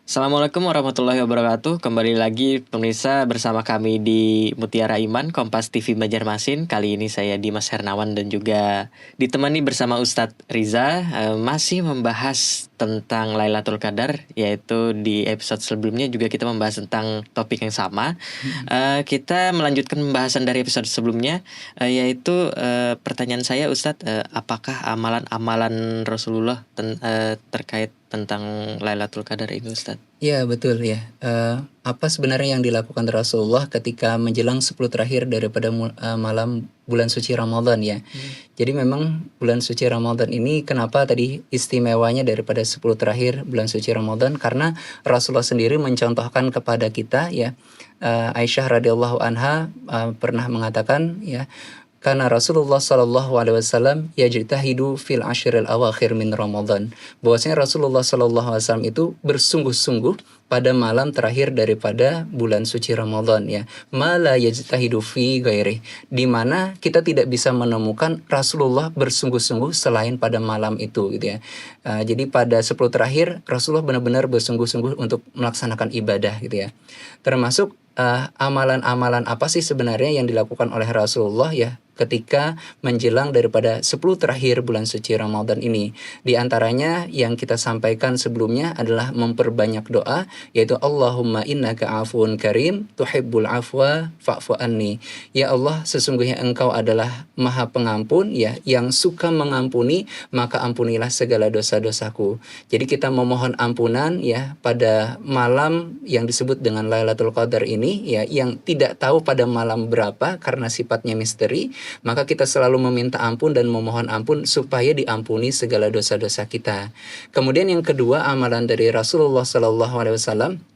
Assalamualaikum warahmatullahi wabarakatuh. Kembali lagi pemirsa bersama kami di Mutiara Iman Kompas TV Banjarmasin. Kali ini saya Dimas Hernawan dan juga ditemani bersama Ustadz Riza, masih membahas tentang Lailatul Qadar, yaitu di episode sebelumnya juga kita membahas tentang topik yang sama. Kita melanjutkan pembahasan dari episode sebelumnya, yaitu pertanyaan saya Ustadz, apakah amalan-amalan Rasulullah terkait tentang Lailatul Qadar ini Ustadz? Ya betul ya. Apa sebenarnya yang dilakukan Rasulullah ketika menjelang 10 terakhir daripada malam bulan suci Ramadan ya. Jadi memang bulan suci Ramadan ini kenapa tadi istimewanya daripada 10 terakhir bulan suci Ramadan, karena Rasulullah sendiri mencontohkan kepada kita ya. Aisyah radhiyallahu anha pernah mengatakan ya, karena Rasulullah Shallallahu Alaihi Wasallam yajtahidu fil ashril awakhir min Ramadan. Bahwasanya Rasulullah Shallallahu Alaihi Wasallam itu bersungguh-sungguh pada malam terakhir daripada bulan suci Ramadan ya. Mala yajtahidu fi ghairi. Di mana kita tidak bisa menemukan Rasulullah bersungguh-sungguh selain pada malam itu gitu ya. Jadi pada 10 terakhir Rasulullah benar-benar bersungguh-sungguh untuk melaksanakan ibadah gitu ya. Termasuk amalan-amalan apa sih sebenarnya yang dilakukan oleh Rasulullah ya ketika menjelang daripada 10 terakhir bulan suci Ramadan ini. Di antaranya yang kita sampaikan sebelumnya adalah memperbanyak doa, yaitu Allahumma innaka afuun karim tuhibbul afwa fa'fu anni. Ya Allah, sesungguhnya Engkau adalah Maha Pengampun ya, yang suka mengampuni, maka ampunilah segala dosa-dosaku. Jadi kita memohon ampunan ya pada malam yang disebut dengan Lailatul Qadar ini ya, yang tidak tahu pada malam berapa karena sifatnya misteri. Maka kita selalu meminta ampun dan memohon ampun supaya diampuni segala dosa-dosa kita. Kemudian yang kedua, amalan dari Rasulullah Sallallahu Alaihi Wasallam,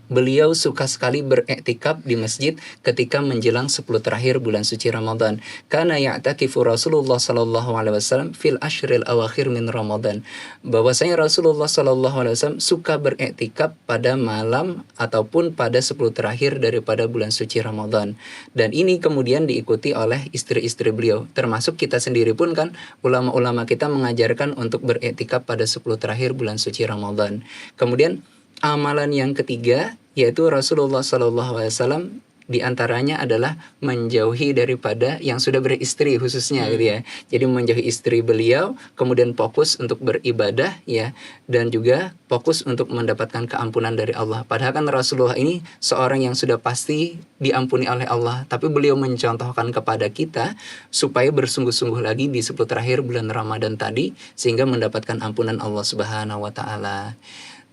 beliau suka sekali beriktikaf di masjid ketika menjelang 10 terakhir bulan suci Ramadan. Karena ya'takifu Rasulullah sallallahu alaihi wasallam fil ashril awakhir min Ramadan. Bahwasanya Rasulullah sallallahu alaihi wasallam suka beriktikaf pada malam ataupun pada 10 terakhir daripada bulan suci Ramadan. Dan ini kemudian diikuti oleh istri-istri beliau. Termasuk kita sendiri pun kan, ulama-ulama kita mengajarkan untuk beriktikaf pada 10 terakhir bulan suci Ramadan. Kemudian amalan yang ketiga yaitu Rasulullah Sallallahu Alaihi Wasallam diantaranya adalah menjauhi daripada yang sudah beristri khususnya gitu ya. Jadi menjauhi istri beliau, kemudian fokus untuk beribadah ya, dan juga fokus untuk mendapatkan keampunan dari Allah. Padahal kan Rasulullah ini seorang yang sudah pasti diampuni oleh Allah, tapi beliau mencontohkan kepada kita supaya bersungguh-sungguh lagi di 10 terakhir bulan Ramadan tadi sehingga mendapatkan ampunan Allah Subhanahu wa taala.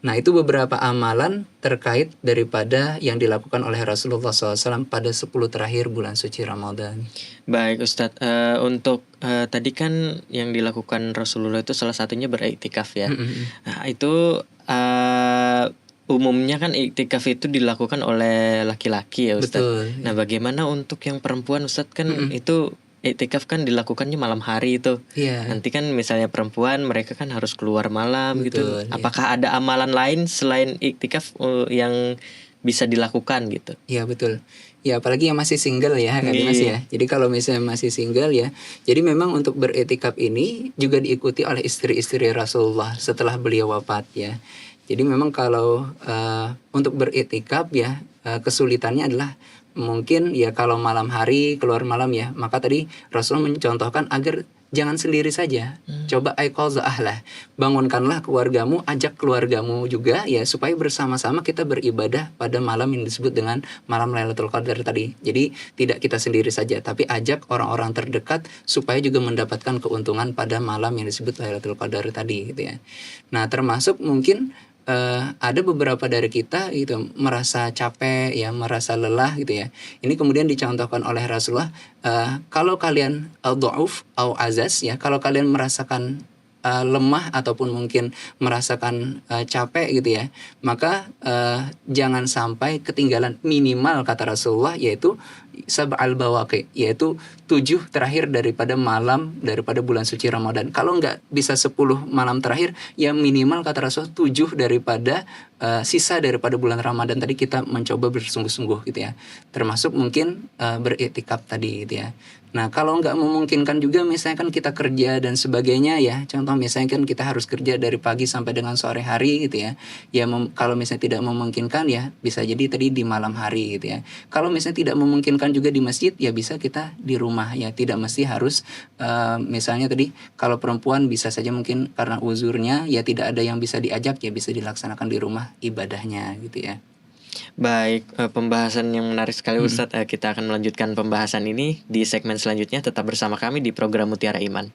Nah, itu beberapa amalan terkait daripada yang dilakukan oleh Rasulullah SAW pada 10 terakhir bulan suci Ramadan. Baik Ustadz, untuk tadi kan yang dilakukan Rasulullah itu salah satunya beriktikaf ya. Nah, itu umumnya kan iktikaf itu dilakukan oleh laki-laki ya Ustadz. Betul. Nah, bagaimana untuk yang perempuan Ustadz, kan itu iktikaf kan dilakukannya malam hari itu. Iya. Nanti kan misalnya perempuan mereka kan harus keluar malam. Betul, gitu. iya. Apakah ada amalan lain selain iktikaf yang bisa dilakukan gitu? Iya betul. Ya apalagi yang masih single ya Kak Dimas ya. Jadi kalau misalnya masih single ya, jadi memang untuk beriktikaf ini juga diikuti oleh istri-istri Rasulullah setelah beliau wafat ya. Jadi memang kalau untuk beriktikaf ya, kesulitannya adalah mungkin ya kalau malam hari keluar malam ya, maka tadi Rasulullah mencontohkan agar jangan sendiri saja. Coba aiqazah lah, bangunkanlah keluargamu, ajak keluargamu juga ya, supaya bersama-sama kita beribadah pada malam yang disebut dengan malam Lailatul Qadar tadi. Jadi tidak kita sendiri saja, tapi ajak orang-orang terdekat supaya juga mendapatkan keuntungan pada malam yang disebut Lailatul Qadar tadi gitu ya. Nah, termasuk mungkin ada beberapa dari kita gitu merasa capek ya, merasa lelah gitu ya. Ini kemudian dicontohkan oleh Rasulullah, kalau kalian dhauf au azaz ya, kalau kalian merasakan lemah ataupun mungkin merasakan capek gitu ya, maka jangan sampai ketinggalan, minimal kata Rasulullah, yaitu sab'al bawaqi, yaitu 7 terakhir daripada malam daripada bulan suci Ramadan. Kalau nggak bisa 10 malam terakhir, ya minimal kata Rasul 7 daripada sisa daripada bulan Ramadan tadi kita mencoba bersungguh-sungguh gitu ya. Termasuk mungkin beriktikaf tadi gitu ya. Nah, kalau nggak memungkinkan juga misalnya kan kita kerja dan sebagainya ya. Contoh misalnya kan kita harus kerja dari pagi sampai dengan sore hari gitu ya. Ya kalau misalnya tidak memungkinkan ya bisa jadi tadi di malam hari gitu ya. Kalau misalnya tidak memungkinkan juga di masjid ya bisa kita di rumah ya. Tidak mesti harus misalnya tadi kalau perempuan bisa saja mungkin karena uzurnya ya tidak ada yang bisa diajak ya bisa dilaksanakan di rumah ibadahnya gitu ya. Baik, pembahasan yang menarik sekali Ustadz. Kita akan melanjutkan pembahasan ini di segmen selanjutnya. Tetap bersama kami di program Mutiara Iman.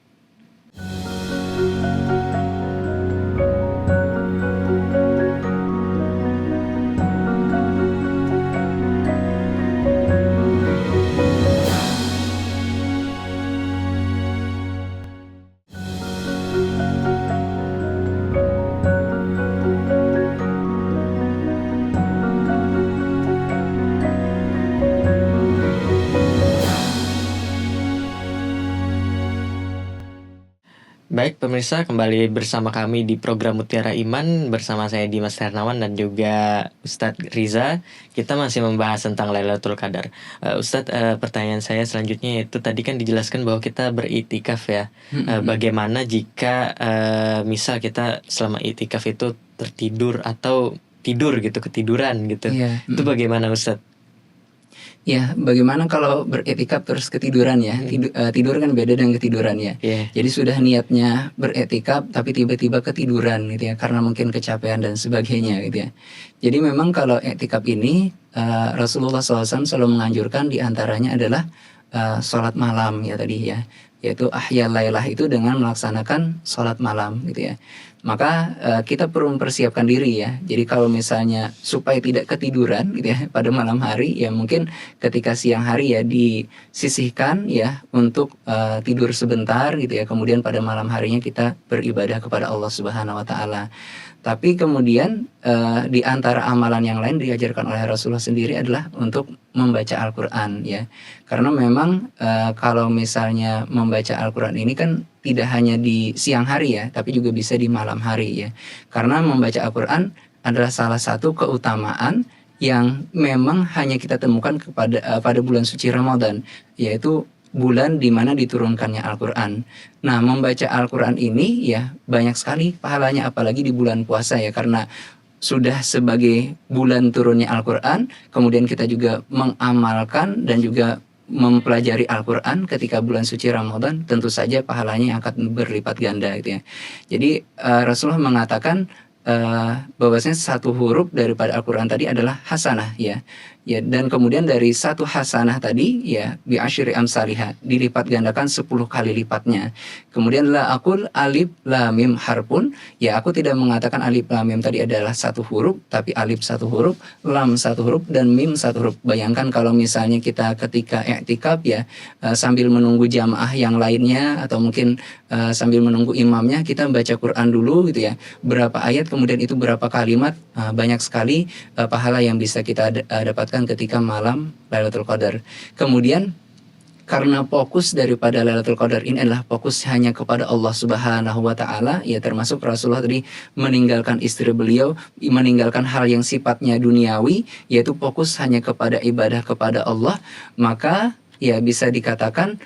Baik pemirsa, kembali bersama kami di program Mutiara Iman bersama saya Dimas Hernawan dan juga Ustadz Riza. Kita masih membahas tentang Lailatul Qadar. Ustadz, pertanyaan saya selanjutnya itu tadi kan dijelaskan bahwa kita beriktikaf ya. Bagaimana jika misal kita selama iktikaf itu tertidur atau tidur gitu, ketiduran gitu. Itu bagaimana Ustadz? Ya, bagaimana kalau beriktikaf terus ketiduran ya? Tidur kan beda dengan ketiduran ya. Jadi sudah niatnya beriktikaf tapi tiba-tiba ketiduran gitu ya karena mungkin kecapean dan sebagainya gitu ya. Jadi memang kalau iktikaf ini Rasulullah SAW selalu menganjurkan diantaranya adalah sholat malam ya tadi ya, yaitu ahya lailah itu dengan melaksanakan sholat malam gitu ya. Maka kita perlu mempersiapkan diri ya. Jadi kalau misalnya supaya tidak ketiduran gitu ya pada malam hari ya mungkin ketika siang hari ya disisihkan ya untuk tidur sebentar gitu ya. Kemudian pada malam harinya kita beribadah kepada Allah Subhanahu wa taala. Tapi kemudian di antara amalan yang lain diajarkan oleh Rasulullah sendiri adalah untuk membaca Al-Qur'an ya. Karena memang kalau misalnya membaca Al-Qur'an ini kan tidak hanya di siang hari ya, tapi juga bisa di malam hari ya. Karena membaca Al-Qur'an adalah salah satu keutamaan yang memang hanya kita temukan pada bulan suci Ramadan, yaitu bulan di mana diturunkannya Al-Qur'an. Nah, membaca Al-Qur'an ini ya banyak sekali pahalanya apalagi di bulan puasa ya, karena sudah sebagai bulan turunnya Al-Qur'an, kemudian kita juga mengamalkan dan juga mempelajari Al-Qur'an ketika bulan suci Ramadan, tentu saja pahalanya akan berlipat ganda gitu ya. Jadi Rasulullah mengatakan bahwasanya satu huruf daripada Al-Qur'an tadi adalah hasanah ya. Ya, dan kemudian dari satu hasanah tadi ya bi asyri amsalihah dilipat gandakan 10 kali lipatnya. Kemudian la aqul alif lam mim harfun, ya aku tidak mengatakan alif lam mim tadi adalah satu huruf, tapi alif satu huruf, lam satu huruf dan mim satu huruf. Bayangkan kalau misalnya kita ketika i'tikaf ya sambil menunggu jamaah yang lainnya atau mungkin sambil menunggu imamnya kita baca Quran dulu gitu ya. Berapa ayat kemudian itu berapa kalimat, banyak sekali pahala yang bisa kita dapatkan ketika malam Lailatul Qadar. Kemudian karena fokus daripada Lailatul Qadar ini adalah fokus hanya kepada Allah Subhanahu wa taala, ya termasuk Rasulullah tadi meninggalkan istri beliau, meninggalkan hal yang sifatnya duniawi, yaitu fokus hanya kepada ibadah kepada Allah, maka ya bisa dikatakan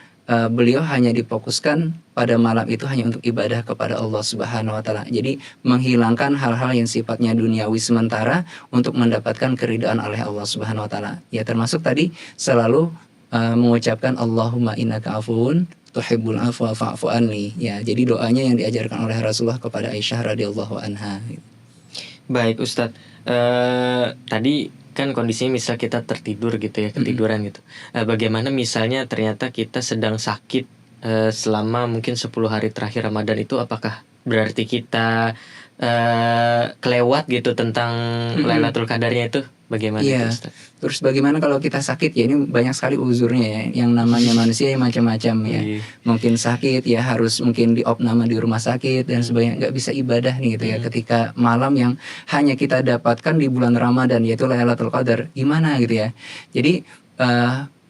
beliau hanya difokuskan pada malam itu hanya untuk ibadah kepada Allah Subhanahu wa taala. Jadi menghilangkan hal-hal yang sifatnya duniawi sementara untuk mendapatkan keridhaan oleh Allah Subhanahu wa taala. Ya termasuk tadi selalu mengucapkan Allahumma innaka afuwun tuhibbul afwa fa'fu anni. Ya, jadi doanya yang diajarkan oleh Rasulullah kepada Aisyah radhiyallahu anha. Baik Ustadz, tadi kan kondisinya misal kita tertidur gitu ya, ketiduran gitu. Bagaimana misalnya ternyata kita sedang sakit selama mungkin 10 hari terakhir Ramadan itu, apakah berarti kita kelewat gitu tentang Lailatul Qadarnya itu? Bagaimana itu, Ustaz? Terus bagaimana kalau kita sakit ya, ini banyak sekali uzurnya ya, yang namanya manusia yang macam-macam ya. Mungkin sakit ya harus mungkin diopname di rumah sakit dan sebagainya, nggak bisa ibadah nih gitu ya ketika malam yang hanya kita dapatkan di bulan Ramadan yaitu Lailatul Qadar, gimana gitu ya. Jadi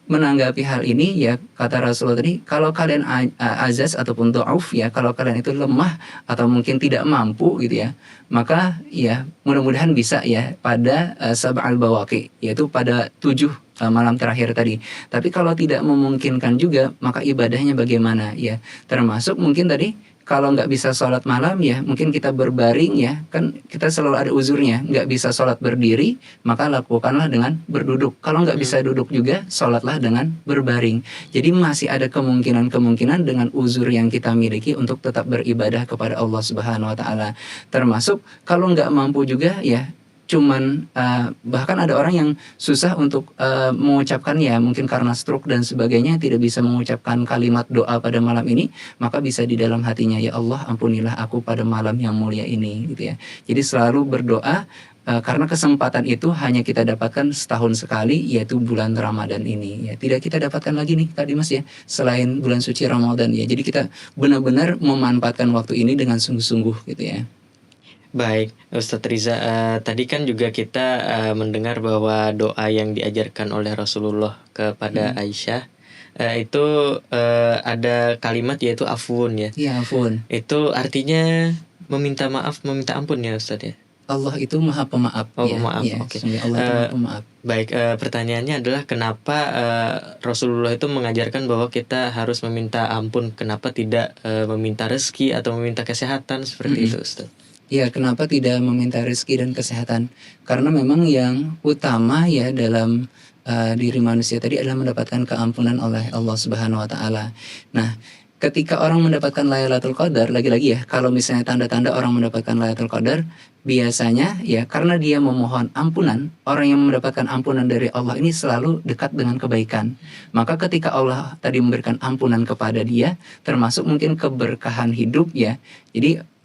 menanggapi hal ini ya kata Rasulullah tadi, kalau kalian azaz ataupun dhauf ya, kalau kalian itu lemah atau mungkin tidak mampu gitu ya, maka ya mudah-mudahan bisa ya pada sab'al bawaqi, yaitu pada 7 malam terakhir tadi. Tapi kalau tidak memungkinkan juga, maka ibadahnya bagaimana ya? Termasuk mungkin tadi kalau nggak bisa sholat malam ya mungkin kita berbaring ya, kan kita selalu ada uzurnya, nggak bisa sholat berdiri maka lakukanlah dengan berduduk. Kalau nggak bisa duduk juga, sholatlah dengan berbaring. Jadi masih ada kemungkinan-kemungkinan dengan uzur yang kita miliki untuk tetap beribadah kepada Allah Subhanahu Wa Taala. Termasuk kalau nggak mampu juga ya, cuman bahkan ada orang yang susah untuk mengucapkan ya mungkin karena stroke dan sebagainya, tidak bisa mengucapkan kalimat doa pada malam ini, maka bisa di dalam hatinya, ya Allah ampunilah aku pada malam yang mulia ini gitu ya. Jadi selalu berdoa karena kesempatan itu hanya kita dapatkan setahun sekali, yaitu bulan Ramadan ini ya. Tidak kita dapatkan lagi nih tadi Mas ya, selain bulan suci Ramadan ya. Jadi kita benar-benar memanfaatkan waktu ini dengan sungguh-sungguh gitu ya. Baik, Ustadz Riza, tadi kan juga kita mendengar bahwa doa yang diajarkan oleh Rasulullah kepada Aisyah itu ada kalimat yaitu afun ya. Ya ampun. Itu artinya meminta maaf, meminta ampun ya Ustadz ya. Allah itu maha pemaaf. Oh, ya, maaf, ya, oke. sungguh Allah itu maha pemaaf. Baik, pertanyaannya adalah kenapa Rasulullah itu mengajarkan bahwa kita harus meminta ampun, kenapa tidak meminta rezeki atau meminta kesehatan seperti itu Ustadz? Ya, kenapa tidak meminta rezeki dan kesehatan? Karena memang yang utama ya dalam diri manusia tadi adalah mendapatkan keampunan oleh Allah Subhanahu Wa Taala. Nah, ketika orang mendapatkan Lailatul Qadar, lagi-lagi ya, kalau misalnya tanda-tanda orang mendapatkan Lailatul Qadar, biasanya ya karena dia memohon ampunan. Orang yang mendapatkan ampunan dari Allah ini selalu dekat dengan kebaikan. Maka ketika Allah tadi memberikan ampunan kepada dia, termasuk mungkin keberkahan hidup ya. Jadi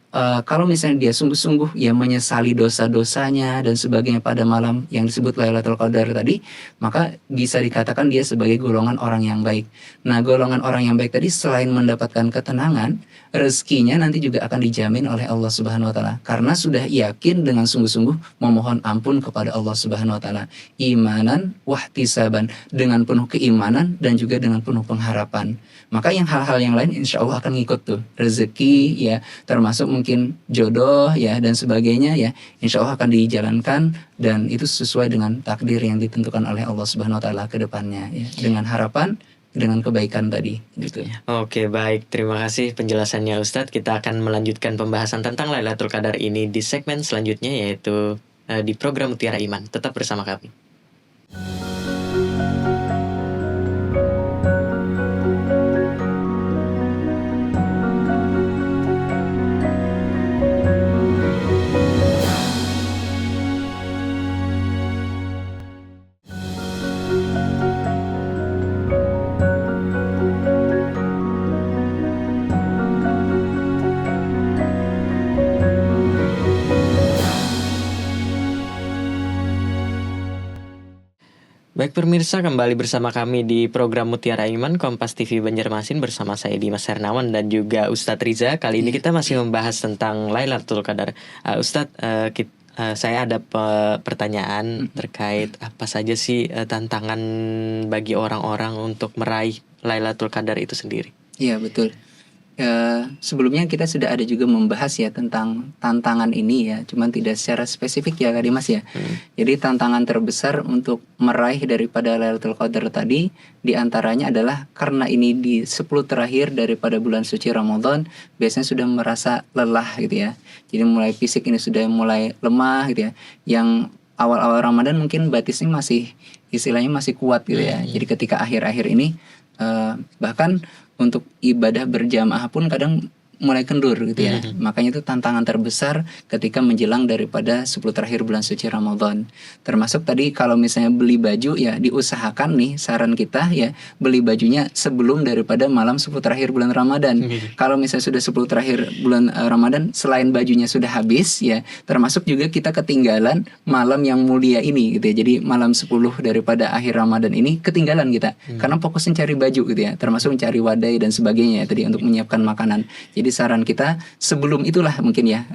kalau misalnya dia sungguh-sungguh ya menyesali dosa-dosanya dan sebagainya pada malam yang disebut Lailatul Qadar tadi, maka bisa dikatakan dia sebagai golongan orang yang baik. Nah, golongan orang yang baik tadi selain mendapatkan ketenangan, rezekinya nanti juga akan dijamin oleh Allah Subhanahu Wa Taala karena sudah yakin dengan sungguh-sungguh memohon ampun kepada Allah Subhanahu Wa Taala, imanan wahtisaban, dengan penuh keimanan dan juga dengan penuh pengharapan. Maka yang hal-hal yang lain insya Allah akan ngikut tuh, rezeki ya, termasuk mungkin jodoh ya dan sebagainya ya, insya Allah akan dijalankan dan itu sesuai dengan takdir yang ditentukan oleh Allah Subhanahu Wa Taala ke depannya ya, dengan harapan dengan kebaikan tadi gitu. Oke, baik, terima kasih penjelasannya Ustadz. Kita akan melanjutkan pembahasan tentang Lailatul Qadar ini di segmen selanjutnya, yaitu di program Mutiara Iman. Tetap bersama kami. Baik pemirsa, kembali bersama kami di program Mutiara Iman Kompas TV Banjarmasin bersama saya Dimas Hernawan dan juga Ustadz Riza. Kali ini kita masih membahas tentang Lailatul Qadar. Ustadz, saya ada pertanyaan terkait apa saja sih tantangan bagi orang-orang untuk meraih Lailatul Qadar itu sendiri. Iya betul. Sebelumnya kita sudah ada juga membahas ya tentang tantangan ini ya, cuman tidak secara spesifik ya Kak Dimas ya. Jadi tantangan terbesar untuk meraih daripada Lailatul Qadar tadi diantaranya adalah karena ini di 10 terakhir daripada bulan suci Ramadan, biasanya sudah merasa lelah gitu ya. Jadi mulai fisik ini sudah mulai lemah gitu ya. Yang awal-awal Ramadan mungkin batisnya masih istilahnya masih kuat gitu ya. Jadi ketika akhir-akhir ini bahkan untuk ibadah berjamaah pun kadang mulai kendur gitu ya. Makanya itu tantangan terbesar ketika menjelang daripada 10 terakhir bulan suci Ramadan. Termasuk tadi kalau misalnya beli baju ya diusahakan nih, saran kita ya beli bajunya sebelum daripada malam 10 terakhir bulan Ramadan. Kalau misalnya sudah 10 terakhir bulan Ramadan, selain bajunya sudah habis ya, termasuk juga kita ketinggalan malam yang mulia ini gitu ya. Jadi malam 10 daripada akhir Ramadan ini ketinggalan kita. Karena fokusnya cari baju gitu ya, termasuk mencari wadai dan sebagainya ya tadi untuk menyiapkan makanan. Jadi saran kita sebelum itulah mungkin ya,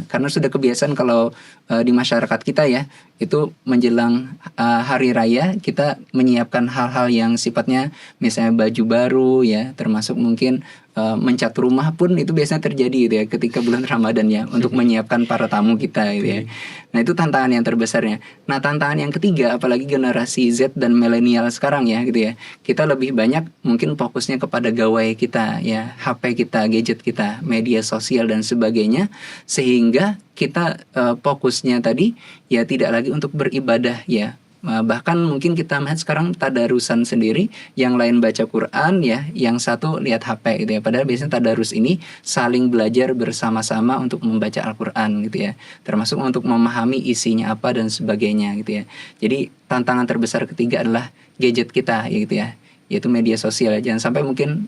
karena sudah kebiasaan kalau di masyarakat kita ya itu menjelang hari raya kita menyiapkan hal-hal yang sifatnya misalnya baju baru ya, termasuk mungkin mencat rumah pun itu biasanya terjadi gitu ya ketika bulan Ramadan ya, untuk menyiapkan para tamu kita gitu ya. Nah itu tantangan yang terbesarnya. Nah tantangan yang ketiga, apalagi generasi Z dan milenial sekarang ya gitu ya, kita lebih banyak mungkin fokusnya kepada gawai kita ya, HP kita, gadget kita, media sosial dan sebagainya, sehingga kita fokusnya tadi ya tidak lagi untuk beribadah ya. Bahkan mungkin kita melihat sekarang tadarusan sendiri, yang lain baca Quran ya, yang satu lihat HP gitu ya. Padahal biasanya tadarus ini saling belajar bersama-sama untuk membaca Al-Quran gitu ya, termasuk untuk memahami isinya apa dan sebagainya gitu ya. Jadi tantangan terbesar ketiga adalah gadget kita ya gitu ya, yaitu media sosial. Jangan sampai mungkin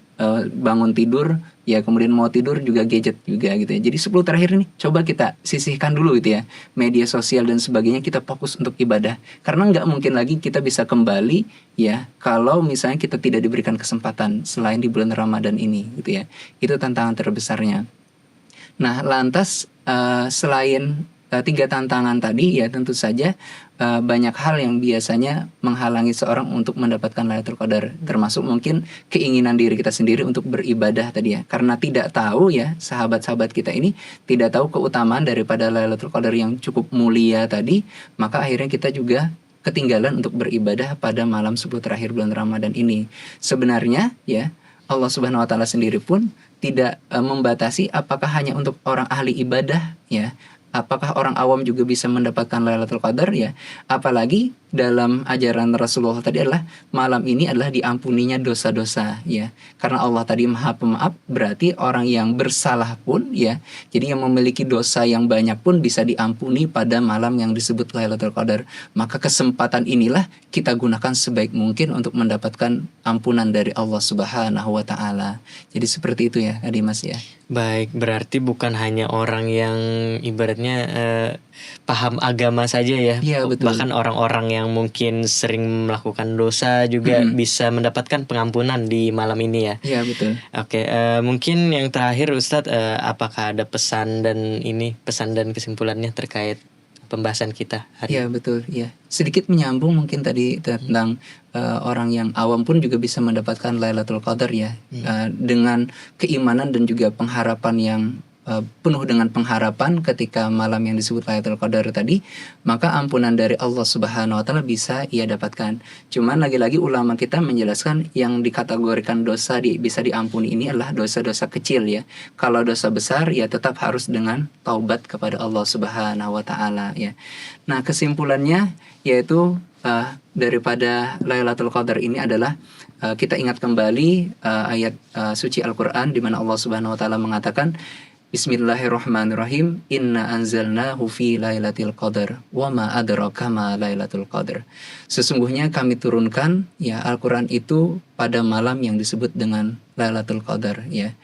bangun tidur ya kemudian mau tidur juga gadget juga gitu ya. Jadi 10 terakhir ini coba kita sisihkan dulu gitu ya, media sosial dan sebagainya, kita fokus untuk ibadah. Karena nggak mungkin lagi kita bisa kembali ya kalau misalnya kita tidak diberikan kesempatan selain di bulan Ramadan ini gitu ya. Itu tantangan terbesarnya. Nah lantas selain tiga tantangan tadi ya, tentu saja banyak hal yang biasanya menghalangi seorang untuk mendapatkan Lailatul Qadar, termasuk mungkin keinginan diri kita sendiri untuk beribadah tadi ya, karena tidak tahu ya, sahabat-sahabat kita ini tidak tahu keutamaan daripada Lailatul Qadar yang cukup mulia tadi, maka akhirnya kita juga ketinggalan untuk beribadah pada malam 10 terakhir bulan Ramadan ini. Sebenarnya ya Allah Subhanahu wa taala sendiri pun tidak membatasi apakah hanya untuk orang ahli ibadah ya, apakah orang awam juga bisa mendapatkan Lailatul Qadar ya. Apalagi dalam ajaran Rasulullah tadi adalah malam ini adalah diampuninya dosa-dosa ya. Karena Allah tadi Maha Pemaaf, berarti orang yang bersalah pun ya, jadi yang memiliki dosa yang banyak pun bisa diampuni pada malam yang disebut Lailatul Qadar. Maka kesempatan inilah kita gunakan sebaik mungkin untuk mendapatkan ampunan dari Allah Subhanahu wa taala. Jadi seperti itu ya, Adi Mas ya. Baik, berarti bukan hanya orang yang ibaratnya paham agama saja ya. Iya, betul. Bahkan orang-orang yang mungkin sering melakukan dosa juga bisa mendapatkan pengampunan di malam ini ya. Iya, betul. Oke, mungkin yang terakhir Ustadz, apakah ada pesan dan kesimpulannya terkait pembahasan kita hari ini? Iya, betul ya. Sedikit menyambung mungkin tadi tentang orang yang awam pun juga bisa mendapatkan Lailatul Qadar ya, dengan keimanan dan juga pengharapan yang penuh dengan pengharapan ketika malam yang disebut Lailatul Qadar tadi, maka ampunan dari Allah Subhanahu wa taala bisa ia dapatkan. Cuman lagi-lagi ulama kita menjelaskan yang dikategorikan dosa bisa diampuni ini adalah dosa-dosa kecil ya. Kalau dosa besar ya tetap harus dengan taubat kepada Allah Subhanahu wa taala ya. Nah, kesimpulannya yaitu daripada Lailatul Qadar ini adalah kita ingat kembali ayat suci Al-Qur'an di mana Allah Subhanahu wa taala mengatakan, Bismillahirrahmanirrahim. Inna anzalnahu fi lailatul qadar wa ma adraka ma lailatul qadar. Sesungguhnya kami turunkan ya Al-Qur'an itu pada malam yang disebut dengan Lailatul Qadar ya.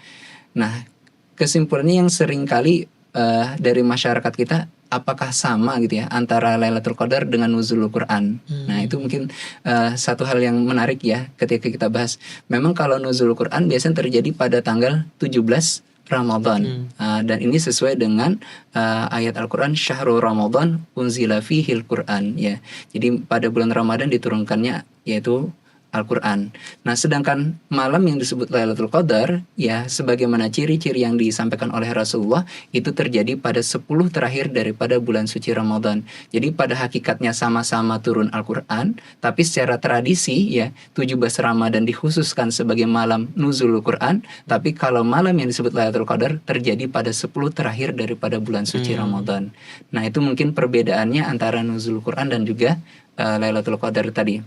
Nah, kesimpulannya yang sering kali dari masyarakat kita, apakah sama gitu ya antara Lailatul Qadar dengan nuzulul Quran. Nah, itu mungkin satu hal yang menarik ya ketika kita bahas. Memang kalau nuzulul Quran biasanya terjadi pada tanggal 17 Ramadan. Dan ini sesuai dengan ayat Al-Quran, Syahrul Ramadan unzila fihil Quran ya. Jadi pada bulan Ramadan diturunkannya yaitu Al-Quran. Nah, sedangkan malam yang disebut Lailatul Qadar ya, sebagaimana ciri-ciri yang disampaikan oleh Rasulullah, itu terjadi pada 10 terakhir daripada bulan suci Ramadan. Jadi pada hakikatnya sama-sama turun Al-Quran, tapi secara tradisi ya 17 Ramadan dikhususkan sebagai malam nuzulul Quran, tapi kalau malam yang disebut Lailatul Qadar terjadi pada 10 terakhir daripada bulan suci Ramadan. Nah, itu mungkin perbedaannya antara nuzulul Quran dan juga Lailatul Qadar tadi.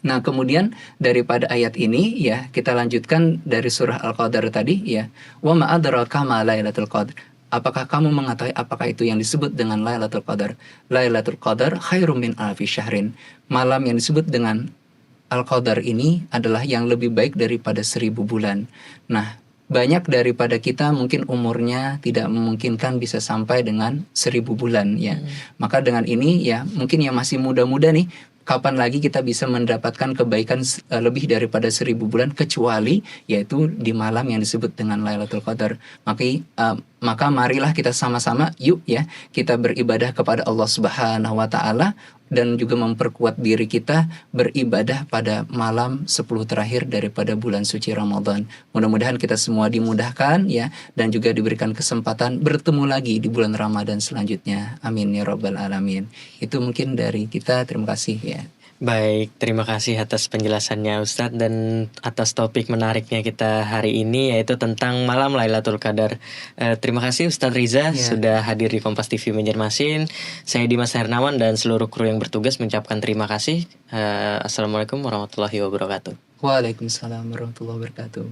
Nah, kemudian daripada ayat ini ya, kita lanjutkan dari surah Al-Qadar tadi ya. Wa ma adraka ma Lailatul Qadar. Apakah kamu mengetahui apakah itu yang disebut dengan Lailatul Qadar? Lailatul Qadar khairum min alfi syahrin. Malam yang disebut dengan Al-Qadar ini adalah yang lebih baik daripada 1000 bulan. Nah, banyak daripada kita mungkin umurnya tidak memungkinkan bisa sampai dengan 1000 bulan ya. Maka dengan ini ya, mungkin yang masih muda-muda nih, kapan lagi kita bisa mendapatkan kebaikan lebih daripada 1000 bulan, kecuali yaitu di malam yang disebut dengan Lailatul Qadar. maka marilah kita sama-sama yuk ya, kita beribadah kepada Allah Subhanahu wa taala dan juga memperkuat diri kita beribadah pada malam 10 terakhir daripada bulan suci Ramadan. Mudah-mudahan kita semua dimudahkan ya, dan juga diberikan kesempatan bertemu lagi di bulan Ramadan selanjutnya. Amin ya rabbal alamin. Itu mungkin dari kita, terima kasih ya. Baik, terima kasih atas penjelasannya Ustadz dan atas topik menariknya kita hari ini, yaitu tentang malam Lailatul Qadar. Terima kasih Ustadz Riza sudah hadir di Kompas TV Banjarmasin. Saya Dimas Hernawan dan seluruh kru yang bertugas mengucapkan terima kasih. Assalamualaikum warahmatullahi wabarakatuh. Waalaikumsalam warahmatullahi wabarakatuh.